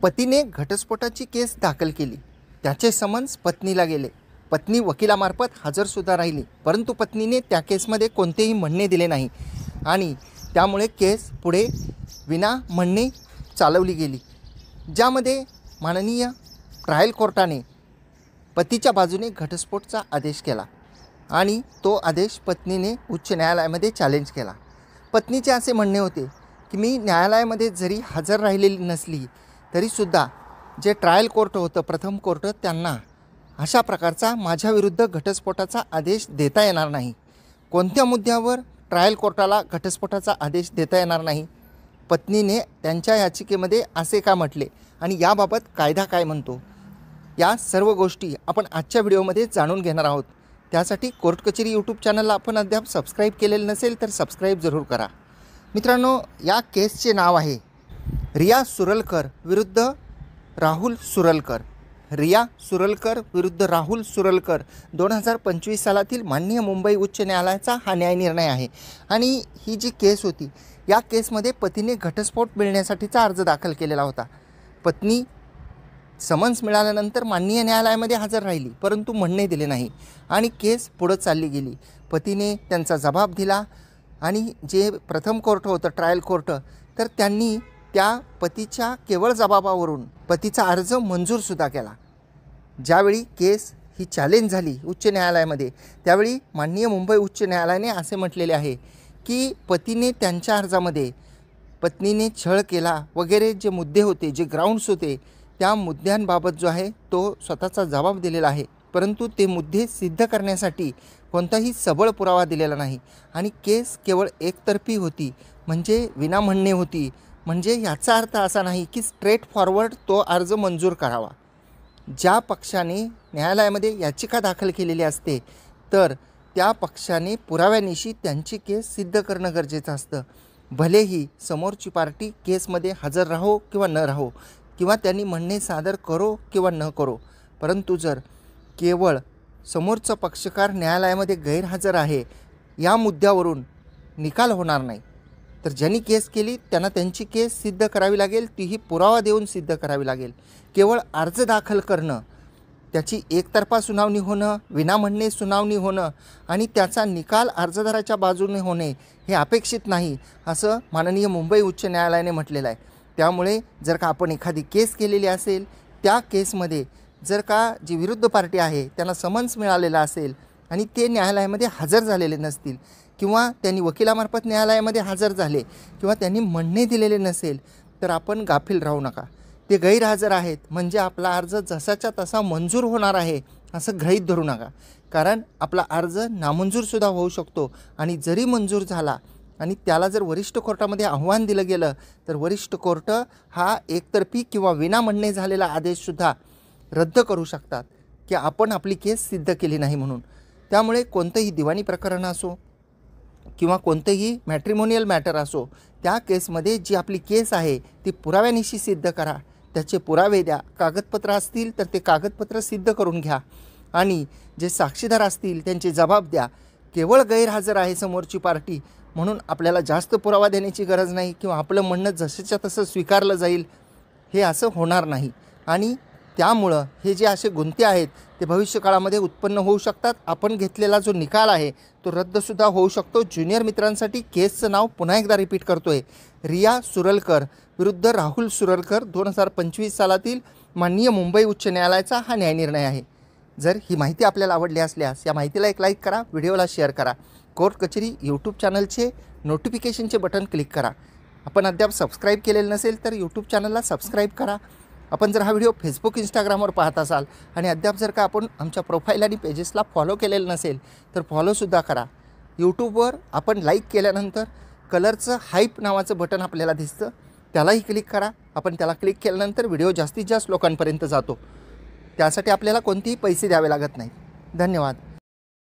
पतीने घटस्फोटाची केस दाखल केली। त्याचे समन्स पत्नीला गेले। पत्नी वकिलामार्फत हजरसुद्धा राहिली, परंतु पत्नीने त्या केसमध्ये कोणतेही म्हणणे दिले नाही आणि त्यामुळे केस पुढे विना म्हणणे चालवली गेली, ज्यामध्ये माननीय ट्रायल कोर्टाने पतीच्या बाजूने घटस्फोटचा आदेश केला आणि तो आदेश पत्नीने उच्च न्यायालयामध्ये चॅलेंज केला। पत्नीचे असे म्हणणे होते की मी न्यायालयामध्ये जरी हजर राहिलेली नसली तरीसुद्धा जे ट्रायल कोर्ट होतं, प्रथम कोर्ट, त्यांना अशा प्रकारचा माझ्याविरुद्ध घटस्फोटाचा आदेश देता येणार नाही। कोणत्या मुद्द्यावर ट्रायल कोर्टाला घटस्फोटाचा आदेश देता येणार नाही? पत्नीने त्यांच्या याचिकेमध्ये असे का म्हटले आणि याबाबत कायदा काय म्हणतो? या सर्व गोष्टी आपण आजच्या व्हिडिओमध्ये जाणून घेणार आहोत। त्यासाठी कोर्ट कचेरी यूट्यूब चॅनलला आपण अद्याप सबस्क्राईब केलेलं नसेल तर सबस्क्राईब जरूर करा। मित्रांनो, या केसचे नाव आहे रिया सुरलकर विरुद्ध राहुल सुरलकर। रिया सुरलकर विरुद्ध राहुल सुरलकर 2025 सालातील माननीय मुंबई उच्च न्यायालयाचा हा न्यायनिर्णय आहे। आणि ही जी केस होती, या केसमध्ये पतीने घटस्फोट मिळण्यासाठीचा अर्ज दाखल केलेला होता। पत्नी समन्स मिळाल्यानंतर माननीय न्यायालयामध्ये हजर राहिली, परंतु म्हणणे दिले नाही आणि केस पुढे चालली गेली। पतीने त्यांचा जबाब दिला आणि जे प्रथम कोर्ट होतं, ट्रायल कोर्ट, तर त्यांनी त्या पतीच्या केवळ जबाबावरून पतीचा अर्ज मंजूरसुद्धा केला। ज्यावेळी केस ही चॅलेंज झाली उच्च न्यायालयामध्ये, त्यावेळी माननीय मुंबई उच्च न्यायालयाने असे म्हटलेले आहे की पतीने त्यांच्या अर्जामध्ये पत्नीने छळ केला वगैरे जे मुद्दे होते, जे ग्राउंड्स होते, त्या मुद्द्यांबाबत जो आहे तो स्वतःचा जबाब दिलेला आहे, परंतु ते मुद्दे सिद्ध करण्यासाठी कोणताही सबळ पुरावा दिलेला नाही आणि केस केवळ एकतर्फी होती, म्हणजे विना म्हणणे होती। म्हणजे याचा अर्थ असा नाही की स्ट्रेट फॉरवर्ड तो अर्ज मंजूर करावा। ज्या पक्षाने न्यायालयामध्ये याचिका दाखल केलेली असते तर त्या पक्षाने पुराव्यानिशी त्यांची केस सिद्ध करणं गरजेचं असतं। भलेही समोरची पार्टी केसमध्ये हजर राहो किंवा न राहो, किंवा त्यांनी म्हणणे सादर करो किंवा न करो, परंतु जर केवळ समोरचा पक्षकार न्यायालयामध्ये गैरहजर आहे या मुद्द्यावरून निकाल होणार नाही। तर ज्यांनी केस केली त्यांना त्यांची केस सिद्ध करावी लागेल, तीही पुरावा देऊन सिद्ध करावी लागेल। केवळ अर्ज दाखल करणं, त्याची एकतर्फा सुनावणी होणं, विना म्हणणे सुनावणी होणं आणि त्याचा निकाल अर्जदाराच्या बाजूने होणे हे अपेक्षित नाही, असं माननीय मुंबई उच्च न्यायालयाने म्हटलेलं आहे। त्यामुळे जर का आपण एखादी केस केलेली असेल, त्या केसमध्ये जर का जी विरुद्ध पार्टी आहे त्यांना समन्स मिळालेला असेल आणि ते न्यायालयामध्ये हजर झालेले नसतील, किंवा त्यांनी वकिलामार्फत न्यायालयामध्ये हजर झाले, किंवा त्यांनी म्हणणे दिलेले नसेल, तर आपण गाफील राहू नका। ते गैरहजर आहेत म्हणजे आपला अर्ज जसाच्या तसा मंजूर होणार आहे असं गृहीत धरू नका, कारण आपला अर्ज नामंजूरसुद्धा होऊ शकतो आणि जरी मंजूर झाला आणि त्याला जर वरिष्ठ कोर्टामध्ये आव्हान दिलं गेलं तर वरिष्ठ कोर्ट हा एकतर्फी किंवा विना म्हणणे झालेला आदेशसुद्धा रद्द करू शकतात की आपण आपली केस सिद्ध केली नाही म्हणून। त्यामुळे कोणतंही दिवाणी प्रकरण असो किंवा कोणतेही मॅट्रिमोनियल मॅटर असो, त्या केसमध्ये जी आपली केस आहे ती पुराव्यानिशी सिद्ध करा, त्याचे पुरावे द्या। कागदपत्र असतील तर ते कागदपत्र सिद्ध करून घ्या आणि जे साक्षीदार असतील त्यांचे जबाब द्या। केवळ गैरहजर आहे समोरची पार्टी म्हणून आपल्याला जास्त पुरावा देण्याची गरज नाही किंवा आपलं म्हणणं जसंच्या तसं स्वीकारलं जाईल, हे असं होणार नाही। आणि त्यामुळं हे जे असे गुंते आहेत ते भविष्यकाळामध्ये उत्पन्न होऊ शकतात। आपण घेतलेला जो निकाल आहे तो रद्दसुद्धा होऊ शकतो। ज्युनियर मित्रांसाठी केसचं नाव पुन्हा एकदा रिपीट करतोय, रिया सुरलकर विरुद्ध राहुल सुरलकर 2025 सालातील माननीय मुंबई उच्च न्यायालयाचा हा न्यायनिर्णय आहे। जर ही माहिती आपल्याला आवडली असल्यास या माहितीला एक लाईक करा, व्हिडिओला शेअर करा, कोर्ट कचेरी यूट्यूब चॅनलचे नोटिफिकेशनचे बटन क्लिक करा। आपण अद्याप सबस्क्राईब केलेलं नसेल तर यूट्यूब चॅनलला सबस्क्राईब करा। आपण जर हा व्हिडिओ फेसबुक, इंस्टाग्रामवर पाहत असाल आणि अद्याप जर का आपण आमच्या प्रोफाईल आणि पेजेसला फॉलो केलेलं नसेल तर फॉलोसुद्धा करा। यूट्यूबवर आपण लाईक केल्यानंतर कलरचं हाईप नावाचं बटन आपल्याला दिसतं, त्यालाही क्लिक करा। आपण त्याला क्लिक केल्यानंतर व्हिडिओ जास्तीत जास्त लोकांपर्यंत जातो, त्यासाठी आपल्याला कोणतेही पैसे द्यावे लागत नाहीत। धन्यवाद।